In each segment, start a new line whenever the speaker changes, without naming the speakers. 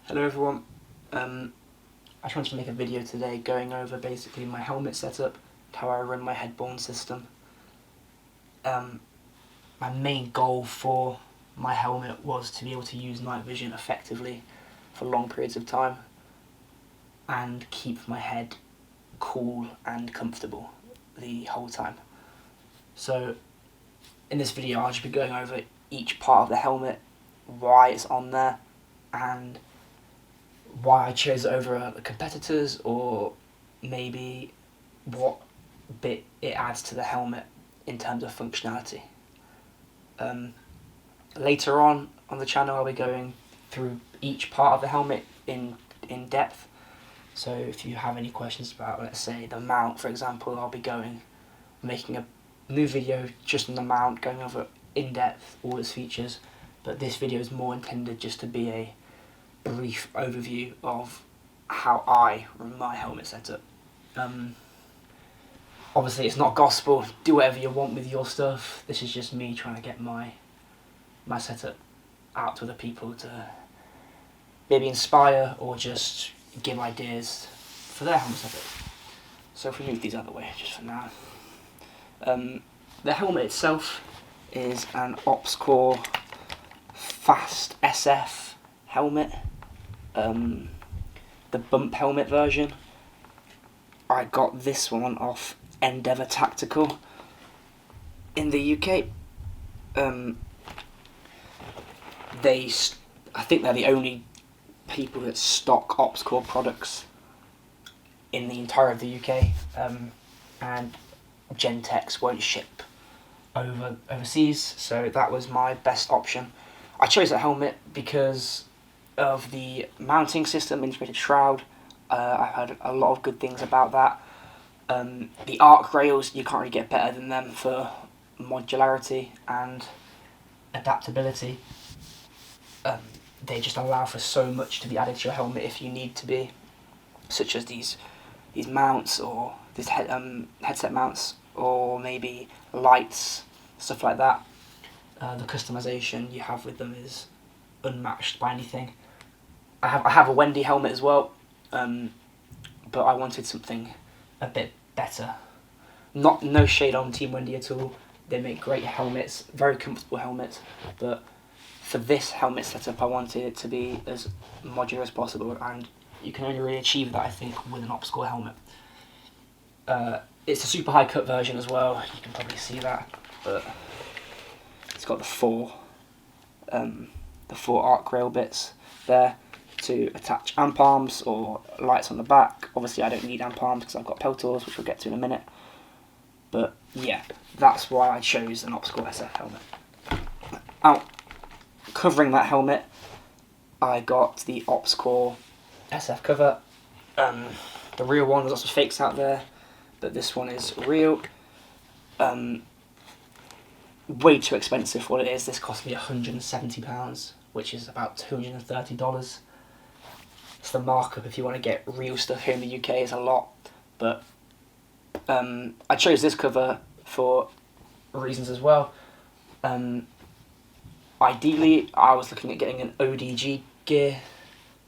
Hello everyone, I just wanted to make a video today going over basically my helmet setup, how I run my head-borne system. My main goal for my helmet was to be able to use night vision effectively for long periods of time and keep my head cool and comfortable the whole time. So in this video I'll just be going over each part of the helmet, why it's on there, and why I chose it over the competitors, or maybe what bit it adds to the helmet in terms of functionality. Later on the channel I'll be going through each part of the helmet in depth, so if you have any questions about, let's say, the mount for example, I'll be making a new video just on the mount, going over in depth all its features, but this video is more intended just to be a brief overview of how I run my helmet setup. Obviously it's not gospel, do whatever you want with your stuff, this is just me trying to get my setup out to other people to maybe inspire or just give ideas for their helmet setup. So if we move these out of the way just for now. The helmet itself is an OpsCore Fast SF helmet, the bump helmet version. I got this one off Endeavour Tactical in the UK. I think they're the only people that stock OpsCore products in the entire of the UK, and Gentex won't ship overseas, so that was my best option. I chose that helmet because of the mounting system, integrated shroud. I heard a lot of good things about that. The ARC rails, you can't really get better than them for modularity and adaptability. They just allow for so much to be added to your helmet if you need to be, such as these mounts, or these headset mounts, or maybe lights, stuff like that. The customization you have with them is unmatched by anything. I have a Wendy helmet as well, but I wanted something a bit better. No shade on Team Wendy at all. They make great helmets, very comfortable helmets, but for this helmet setup I wanted it to be as modular as possible, and you can only really achieve that, I think, with an OpsCore helmet. It's a super high cut version as well, you can probably see that, but it's got the four arc rail bits there to attach amp arms or lights on the back. Obviously I don't need amp arms because I've got Peltors, which we'll get to in a minute, but yeah, that's why I chose an OpsCore SF helmet. Covering that helmet, I got the OpsCore SF cover. The real one, there's lots of fakes out there, but this one is real. Way too expensive for what it is. This cost me £170, which is about $230. It's the markup if you want to get real stuff here in the UK, is a lot, but I chose this cover for reasons as well. Ideally I was looking at getting an ODG gear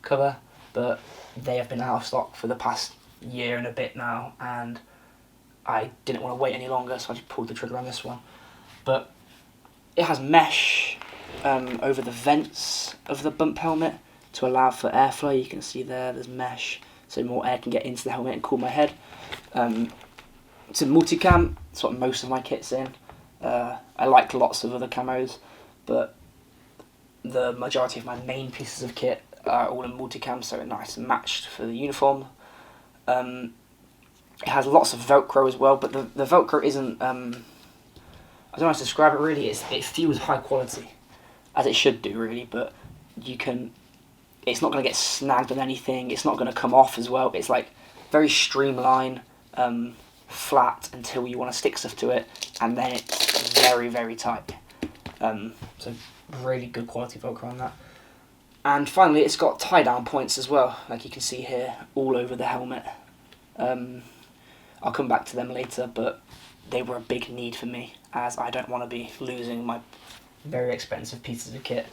cover, but they have been out of stock for the past year and a bit now, and I didn't want to wait any longer, so I just pulled the trigger on this one. But it has mesh over the vents of the bump helmet to allow for airflow. You can see there's mesh, so more air can get into the helmet and cool my head. It's a multicam, that's what most of my kit's in. I like lots of other camos, but the majority of my main pieces of kit are all in multicam, so it's nice and matched for the uniform. It has lots of Velcro as well, but the Velcro isn't, I don't know how to describe it really. It feels high quality, as it should do really, but it's not going to get snagged on anything, it's not going to come off as well. It's like very streamlined, flat until you want to stick stuff to it, and then it's very, very tight. So really good quality Velcro on that. And finally, it's got tie down points as well, like you can see here, all over the helmet. I'll come back to them later, but they were a big need for me, as I don't want to be losing my very expensive pieces of kit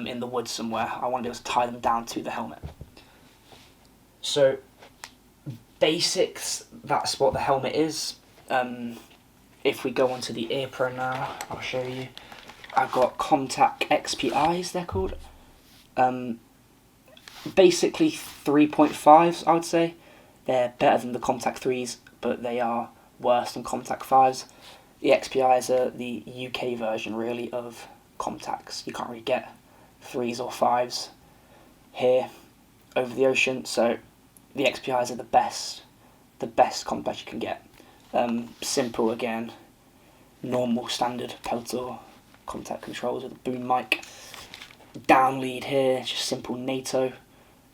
in the woods somewhere. I want to be able to tie them down to the helmet. So basics, that's what the helmet is. If we go onto the ear pro now, I'll show you. I've got Comtac XPIs, they're called. Basically 3.5s, I would say. They're better than the Comtac 3s, but they are worse than Comtac 5s. The XPIs are the UK version, really, of Comtacs. You can't really get 3s or 5s here over the ocean, so the XPIs are the best Comtacs you can get. Simple again, normal standard Peltor Comtac controls with a boom mic. Downlead here, just simple NATO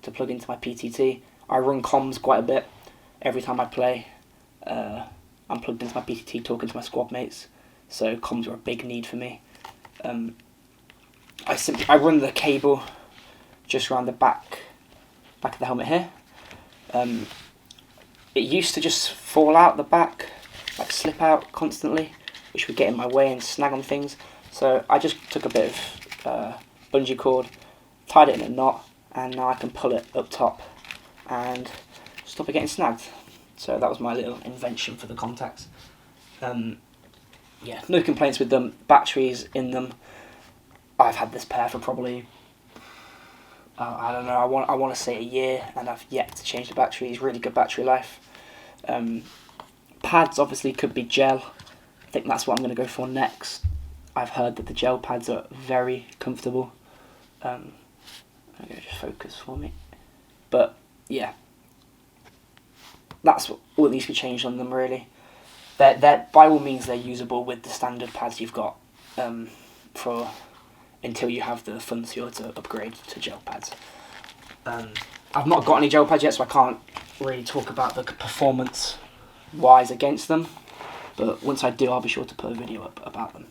to plug into my PTT. I run comms quite a bit every time I play. I'm plugged into my PTT talking to my squad mates, so comms are a big need for me. I run the cable just around the back of the helmet here. It used to just fall out the back, like slip out constantly, which would get in my way and snag on things. So I just took a bit of bungee cord, tied it in a knot, and now I can pull it up top and stop it getting snagged. So that was my little invention for the Comtacs. Yeah, no complaints with them. Batteries in them. I've had this pair for probably, I don't know, I want to say a year, and I've yet to change the batteries. Really good battery life. Pads obviously could be gel. I think that's what I'm going to go for next. I've heard that the gel pads are very comfortable. I'm going to just focus for me. But yeah, that's what needs to be changed on them, really. They're by all means they're usable with the standard pads you've got until you have the funds to upgrade to gel pads. I've not got any gel pads yet, so I can't really talk about the performance wise against them, but once I do, I'll be sure to put a video up about them.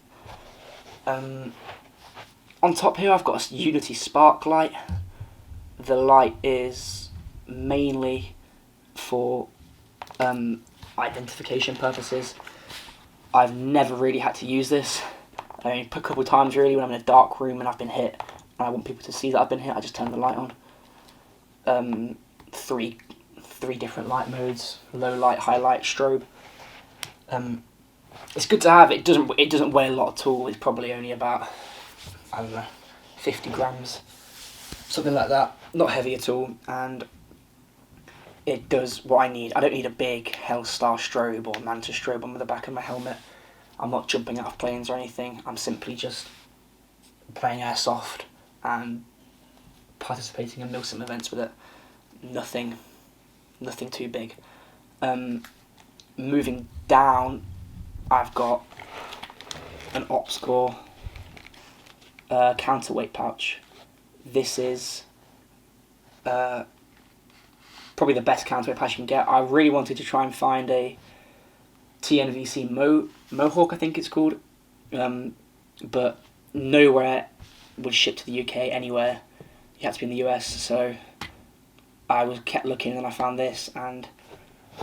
On top here I've got a Unity Spark light. The light is mainly for identification purposes. I've never really had to use this. I mean, a couple of times really when I'm in a dark room and I've been hit and I want people to see that I've been hit, I just turn the light on. Three different light modes: low light, high light, strobe. It's good to have. It doesn't weigh a lot at all. It's probably only about, I don't know, 50 grams, something like that. Not heavy at all, and it does what I need. I don't need a big Hellstar strobe or Manta strobe on the back of my helmet. I'm not jumping out of planes or anything. I'm simply just playing airsoft and participating in Milsim events with it. Nothing too big. Moving down, I've got an OpsCore counterweight pouch. This is probably the best counterweight pouch you can get. I really wanted to try and find a TNVC Mohawk, I think it's called, but nowhere would ship to the UK anywhere. You had to be in the US, so I kept looking and I found this, and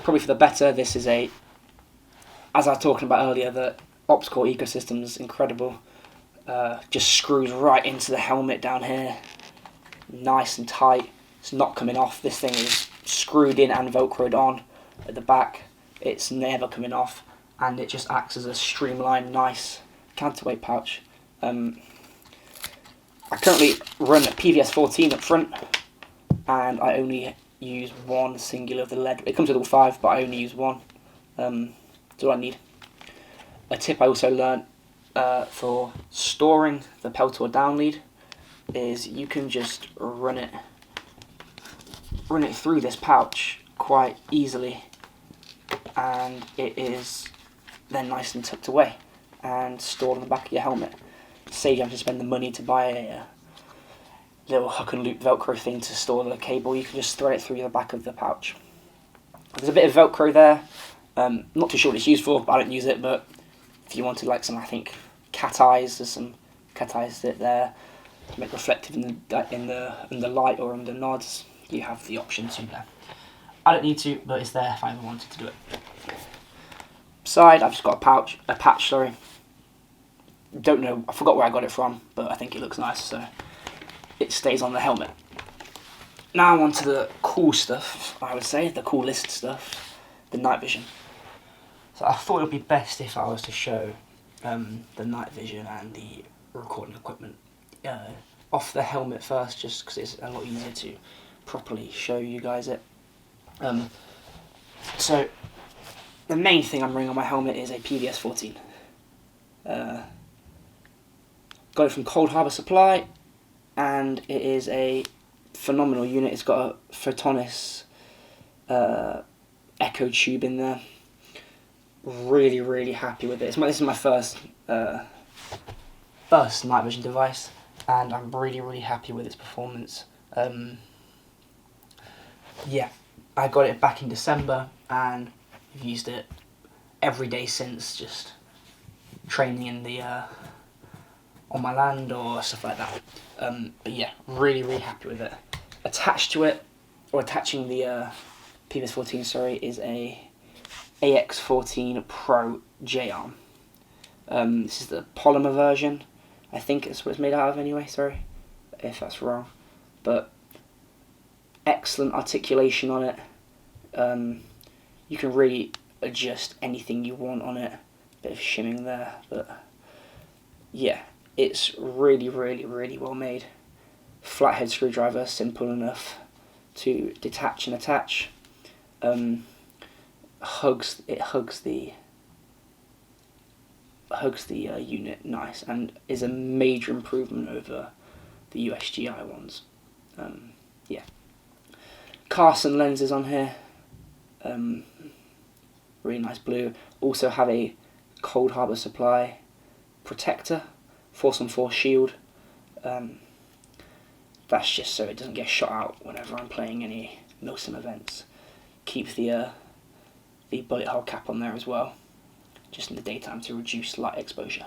probably for the better. This is as I was talking about earlier, the OpsCore ecosystem is incredible. Just screws right into the helmet down here, nice and tight. It's not coming off. This thing is screwed in and velcroed on at the back. It's never coming off, and it just acts as a streamlined, nice counterweight pouch. I currently run a PVS14 up front, and I only use one singular of the lead. It comes with all 5, but I only use one. That's all I need. A tip I also learned for storing the Peltor downlead is you can just run it through this pouch quite easily, and it is then nice and tucked away and stored on the back of your helmet. Save you having to spend the money to buy a little hook and loop Velcro thing to store the cable. You can just thread it through the back of the pouch. There's a bit of Velcro there. Not too sure what it's used for, but I don't use it. But if you wanted like some, I think, cat eyes, there's some cat eyes there to make reflective in the light or in the nods. You have the option to there. I don't need to, but it's there if I ever wanted to do it. Side, I've just got a patch. Sorry. Don't know. I forgot where I got it from, but I think it looks nice. So it stays on the helmet. Now on to the cool stuff, I would say, the coolest stuff, the night vision. So I thought it would be best if I was to show the night vision and the recording equipment off the helmet first, just because it's a lot easier to properly show you guys it. So the main thing I'm wearing on my helmet is a PVS14. Got it from Cold Harbour Supply, and it is a phenomenal unit. It's got a Photonis echo tube in there. Really, really happy with it. This is my first night vision device, and I'm really, really happy with its performance. Yeah, I got it back in December, and I've used it every day since, just training in the on my land or stuff like that. But yeah, really, really happy with it. Attached to it, or attaching the PVS14, sorry, is a AX14 Pro J-arm. This is the polymer version. I think it's what it's made out of anyway, sorry if that's wrong. But excellent articulation on it. You can really adjust anything you want on it. Bit of shimming there, but yeah, it's really, really, really well made. Flathead screwdriver, simple enough to detach and attach. It hugs the unit nice, and is a major improvement over the USGI ones. Yeah, Carson lenses on here, really nice blue. Also have a Cold Harbour Supply protector, Force on Force shield. That's just so it doesn't get shot out whenever I'm playing any Milsim events. Keep the bullet hole cap on there as well, just in the daytime to reduce light exposure.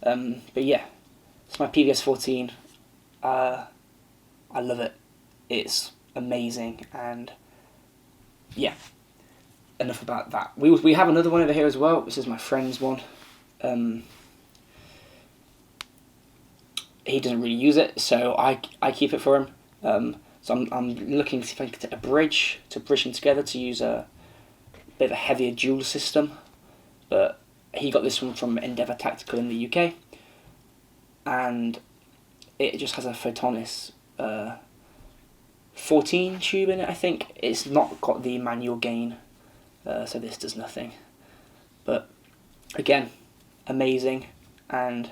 But yeah, it's my PVS14. I love it. It's amazing, and yeah, enough about that. We have another one over here as well. This is my friend's one. He doesn't really use it, so I keep it for him. So I'm looking to see if I can get a bridge to bridge them together to use a bit of a heavier dual system. But he got this one from Endeavour Tactical in the UK, and it just has a Photonis 14 tube in it, I think. It's not got the manual gain, so this does nothing. But again, amazing, and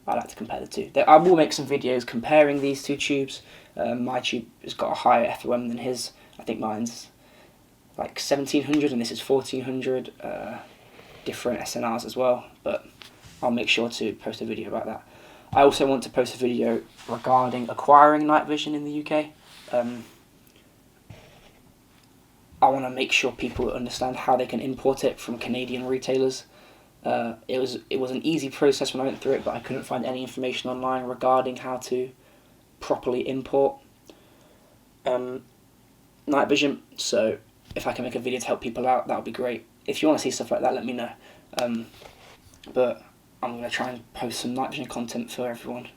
I like to compare the two. I will make some videos comparing these two tubes. My tube has got a higher FOM than his. I think mine's like 1700 and this is 1400. Different SNRs as well, but I'll make sure to post a video about that. I also want to post a video regarding acquiring night vision in the UK. I want to make sure people understand how they can import it from Canadian retailers. It was an easy process when I went through it, but I couldn't find any information online regarding how to properly import night vision. So if I can make a video to help people out, that would be great. If you want to see stuff like that, let me know. But I'm going to try and post some night vision content for everyone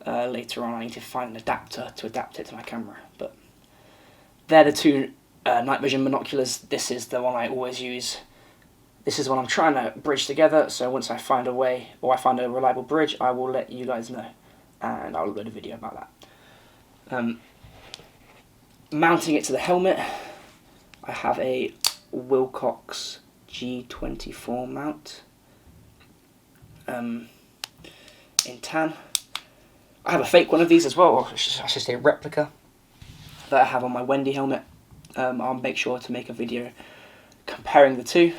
later on. I need to find an adapter to adapt it to my camera. But they're the two night vision binoculars. This is the one I always use. This is what I'm trying to bridge together, so once I find a way, or I find a reliable bridge, I will let you guys know, and I'll upload a video about that. Mounting it to the helmet, I have a Wilcox G24 mount in tan. I have a fake one of these as well, or I should say a replica, that I have on my Wendy helmet. I'll make sure to make a video comparing the two.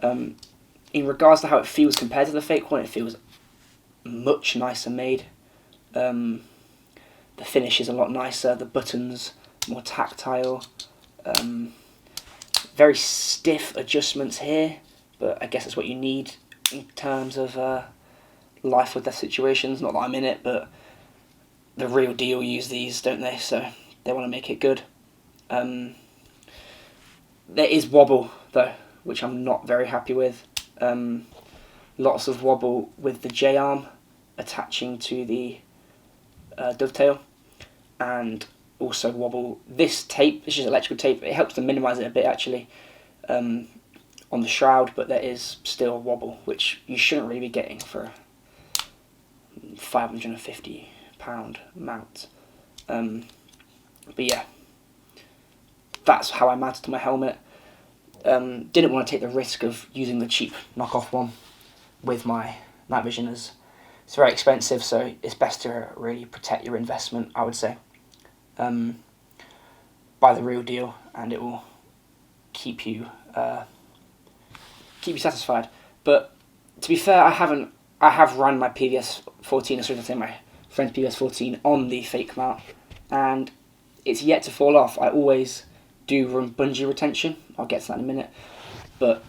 In regards to how it feels compared to the fake one, it feels much nicer made. The finish is a lot nicer, the buttons more tactile. Very stiff adjustments here, but I guess that's what you need in terms of life or death situations. Not that I'm in it, but the real deal use these, don't they? So they want to make it good. There is wobble though, which I'm not very happy with. Lots of wobble with the J-arm attaching to the dovetail, and also wobble. This tape, this is electrical tape, it helps to minimise it a bit actually on the shroud, but there is still wobble, which you shouldn't really be getting for a £550 mount. But yeah, that's how I mounted to my helmet. Didn't want to take the risk of using the cheap knockoff one with my night vision, as it's very expensive, so it's best to really protect your investment, I would say. Buy the real deal, and it will keep you satisfied. But to be fair, I have run my PVS14, or should I say my friend's PVS14, on the fake mount, and it's yet to fall off. I always do run bungee retention, I'll get to that in a minute, but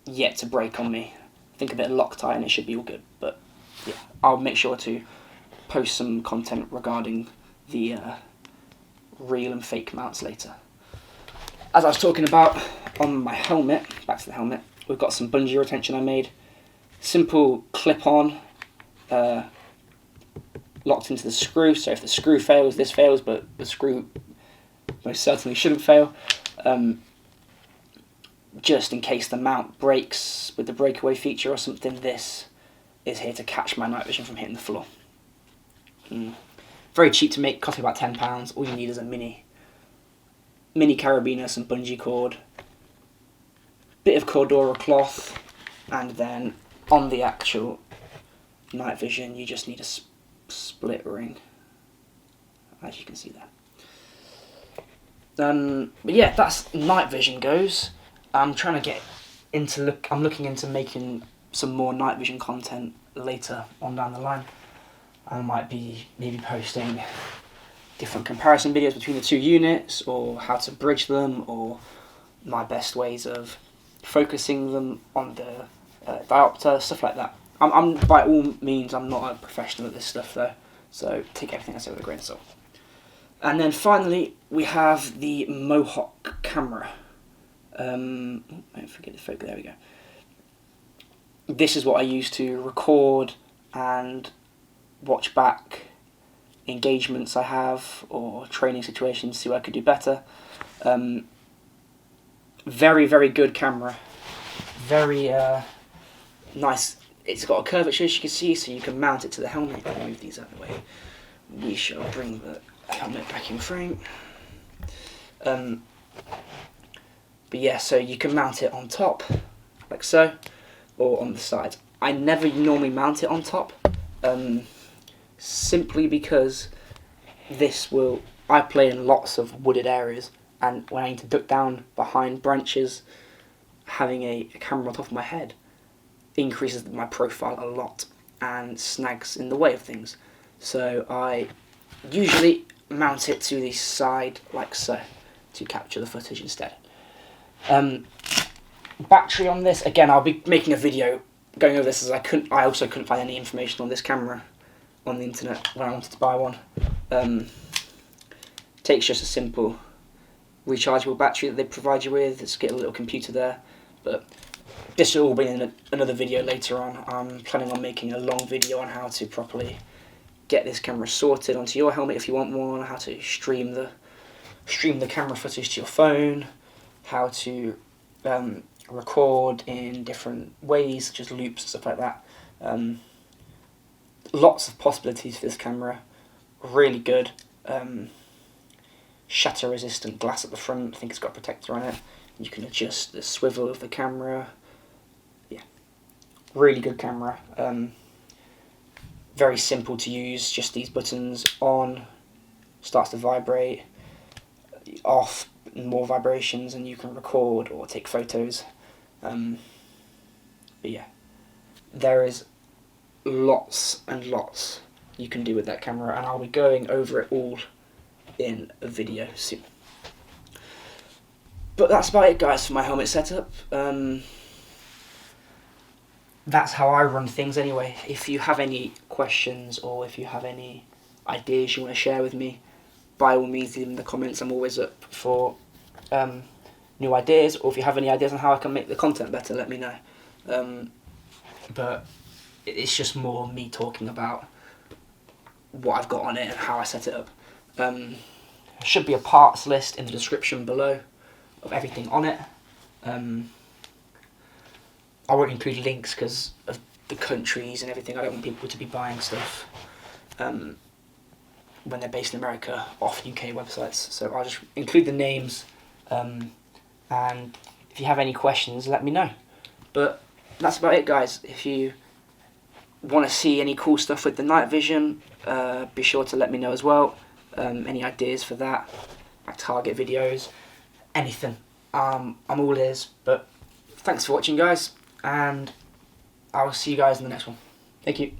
yet to break on me. I think a bit of Loctite and it should be all good, but yeah, I'll make sure to post some content regarding the real and fake mounts later. As I was talking about on my helmet, back to the helmet, we've got some bungee retention I made. Simple clip-on, locked into the screw, so if the screw fails, this fails, but the screw most certainly shouldn't fail. Just in case the mount breaks with the breakaway feature or something, this is here to catch my night vision from hitting the floor. Very cheap to make, cost me about £10. All you need is a mini carabiner, some bungee cord, bit of Cordura cloth, and then on the actual night vision you just need a split ring, as you can see there. But yeah, that's night vision goes. I'm looking into making some more night vision content later on down the line. I might be maybe posting different comparison videos between the two units, or how to bridge them, or my best ways of focusing them on the diopter, stuff like that. I'm by all means, I'm not a professional at this stuff though, so take everything I say with a grain of salt. And then finally, we have the Mohawk camera. I forget the focus, there we go. This is what I use to record and watch back engagements I have, or training situations, see what I could do better. Very, very good camera. Very nice. It's got a curvature, as you can see, so you can mount it to the helmet. I'll move these out of the way. We shall bring the helmet back in frame. But yeah, so you can mount it on top, like so, or on the sides. I never normally mount it on top, simply because I play in lots of wooded areas, and when I need to duck down behind branches, having a camera on top of my head increases my profile a lot and snags in the way of things. So I usually mount it to the side like so to capture the footage instead. Battery on this, again, I'll be making a video going over this, as I also couldn't find any information on this camera on the internet when I wanted to buy one. Takes just a simple rechargeable battery that they provide you with. It's got a little computer there, but this will all be in another video later on. I'm planning on making a long video on how to properly get this camera sorted onto your helmet if you want one, how to stream the camera footage to your phone, how to record in different ways, such as loops and stuff like that. Lots of possibilities for this camera. Really good. Shatter resistant glass at the front. I think it's got a protector on it. You can adjust the swivel of the camera. Yeah, really good camera. Very simple to use, just these buttons. On, starts to vibrate. Off, more vibrations, and you can record or take photos. But yeah, there is lots and lots you can do with that camera, and I'll be going over it all in a video soon. But that's about it, guys, for my helmet setup. That's how I run things anyway. If you have any questions, or if you have any ideas you want to share with me, by all means leave them in the comments. I'm always up for new ideas, or if you have any ideas on how I can make the content better, let me know. But it's just more me talking about what I've got on it and how I set it up. There should be a parts list in the description below of everything on it. I won't include links because of the countries and everything. I don't want people to be buying stuff when they're based in America off UK websites. So I'll just include the names, and if you have any questions, let me know. But that's about it, guys. If you want to see any cool stuff with the night vision, be sure to let me know as well. Any ideas for that, like target videos, anything. I'm all ears. But thanks for watching, guys, and I will see you guys in the next one. Thank you.